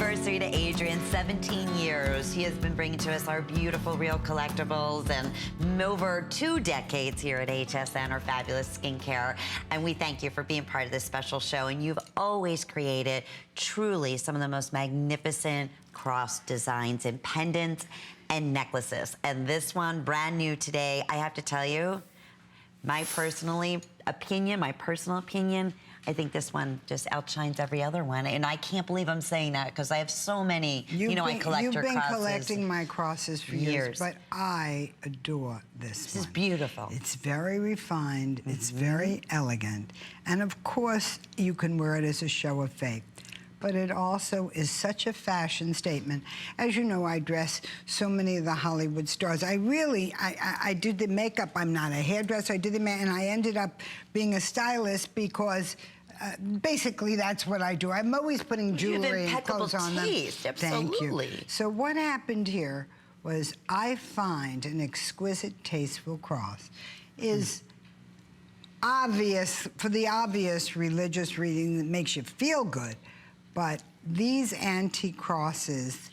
anniversary to Adrienne, 17 years. She has been bringing to us our beautiful real collectibles and over 2 decades here at HSN, our fabulous skincare. And we thank you for being part of this special show. And you've always created truly some of the most magnificent cross designs in pendants and necklaces. And this one, brand new today, I have to tell you, my personal opinion, I think this one just outshines every other one. And I can't believe I'm saying that because I have so many, I collect your crosses. You've been collecting my crosses for years, but I adore this one. This is beautiful. It's very refined, it's very elegant, and of course, you can wear it as a show of faith. But it also is such a fashion statement. As you know, I dress so many of the Hollywood stars. I did the makeup. I'm not a hairdresser. I did the makeup, and I ended up being a stylist because basically that's what I do. I'm always putting jewelry and clothes on them. Thank you. So what happened here was I find an exquisite, tasteful cross is obvious, for the obvious religious reading that makes you feel good. But these antique crosses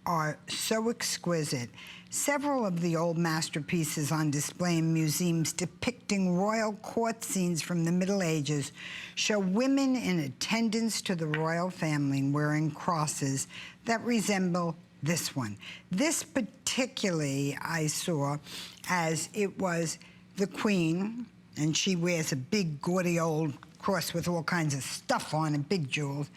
are so exquisite. Several of the old masterpieces on display in museums depicting royal court scenes from the Middle Ages show women in attendance to the royal family wearing crosses that resemble this one. This particularly I saw as it was the Queen, and she wears a big gaudy old cross with all kinds of stuff on and big jewels.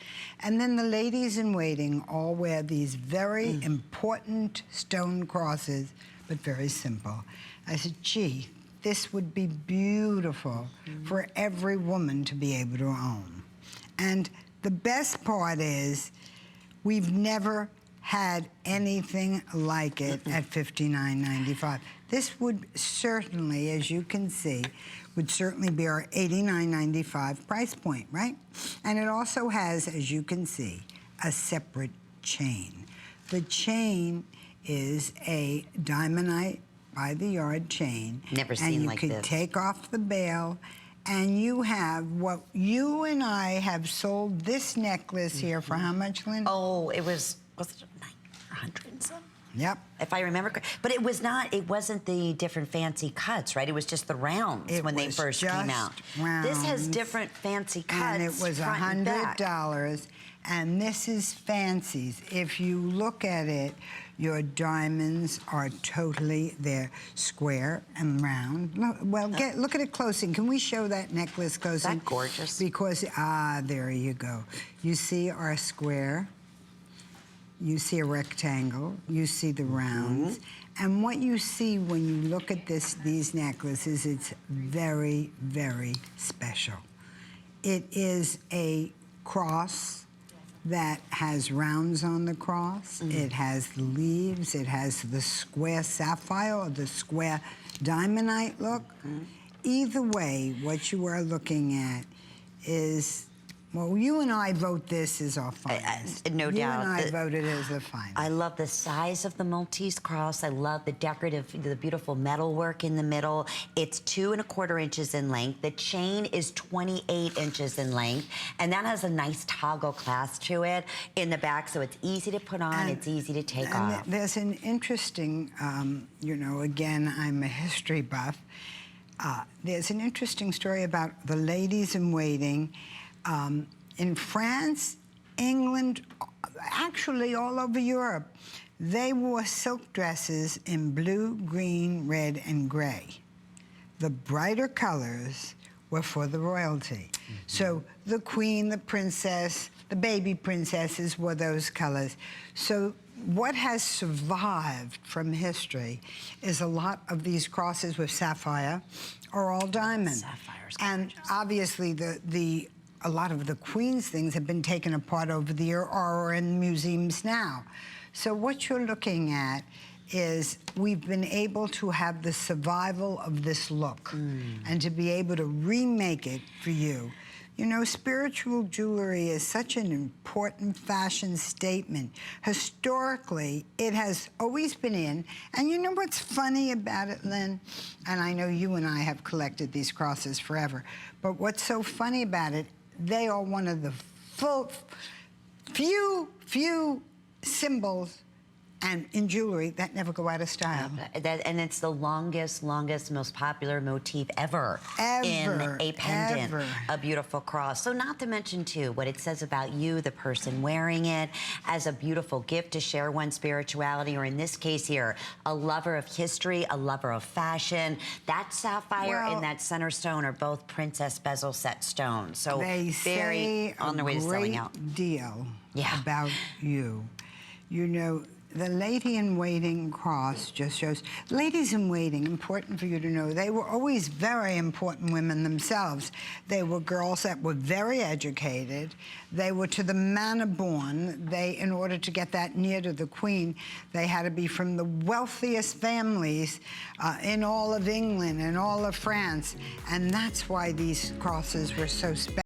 And then the ladies in waiting all wear these very important stone crosses, but very simple. I said, gee, this would be beautiful for every woman to be able to own. And the best part is we've never had anything like it at $59.95. This would certainly, as you can see, would certainly be our $89.95 price point, right? And it also has, as you can see, a separate chain. The chain is a diamondite by the yard chain. Never seen like this. And you could take off the bail, and you have what you and I have sold this necklace here for how much, Lynn? Oh, it was it 100 and something? Yep. If I remember correctly. But it wasn't the different fancy cuts, right? It was just the rounds when they first came out. Rounds. This has different fancy cuts. And it was $100. And this is fancies. If you look at it, your diamonds are totally, they're square and round. Look at it closely. Can we show that necklace closely? Is that gorgeous? Because, there you go. You see our square. You see a rectangle, you see the rounds, and what you see when you look at these necklaces, it's very, very special. It is a cross that has rounds on the cross, it has the leaves, it has the square sapphire or the square diamondite look. Either way, what you are looking at is, well, you and I vote this as our finest. No doubt. You and I voted as the finest. I love the size of the Maltese cross. I love the the beautiful metalwork in the middle. It's 2¼ inches in length. The chain is 28 inches in length, and that has a nice toggle clasp to it in the back, so it's easy to put on, it's easy to take off. There's an interesting, again, I'm a history buff. There's an interesting story about the ladies in waiting. In France, England, actually all over Europe, they wore silk dresses in blue, green, red, and gray. The brighter colors were for the royalty. So the queen, the princess, the baby princesses wore those colors. So what has survived from history is a lot of these crosses with sapphire are all diamond. Sapphire's gorgeous. And obviously a lot of the Queen's things have been taken apart over the year or are in museums now. So what you're looking at is we've been able to have the survival of this look and to be able to remake it for you. You know, spiritual jewelry is such an important fashion statement. Historically, it has always been in. And you know what's funny about it, Lynn? And I know you and I have collected these crosses forever. But what's so funny about it, they are one of the few symbols and in jewelry that never go out of style. And it's the longest, most popular motif ever in a pendant, a beautiful cross. So not to mention, too, what it says about you, the person wearing it, as a beautiful gift to share one's spirituality, or in this case here, a lover of history, a lover of fashion. That sapphire and that center stone are both princess bezel set stones. So they very on their way to selling out. Deal about you. You know, the lady-in-waiting cross just shows, ladies-in-waiting, important for you to know, they were always very important women themselves. They were girls that were very educated. They were to the manor born. They, in order to get that near to the queen, they had to be from the wealthiest families in all of England and all of France. And that's why these crosses were so special.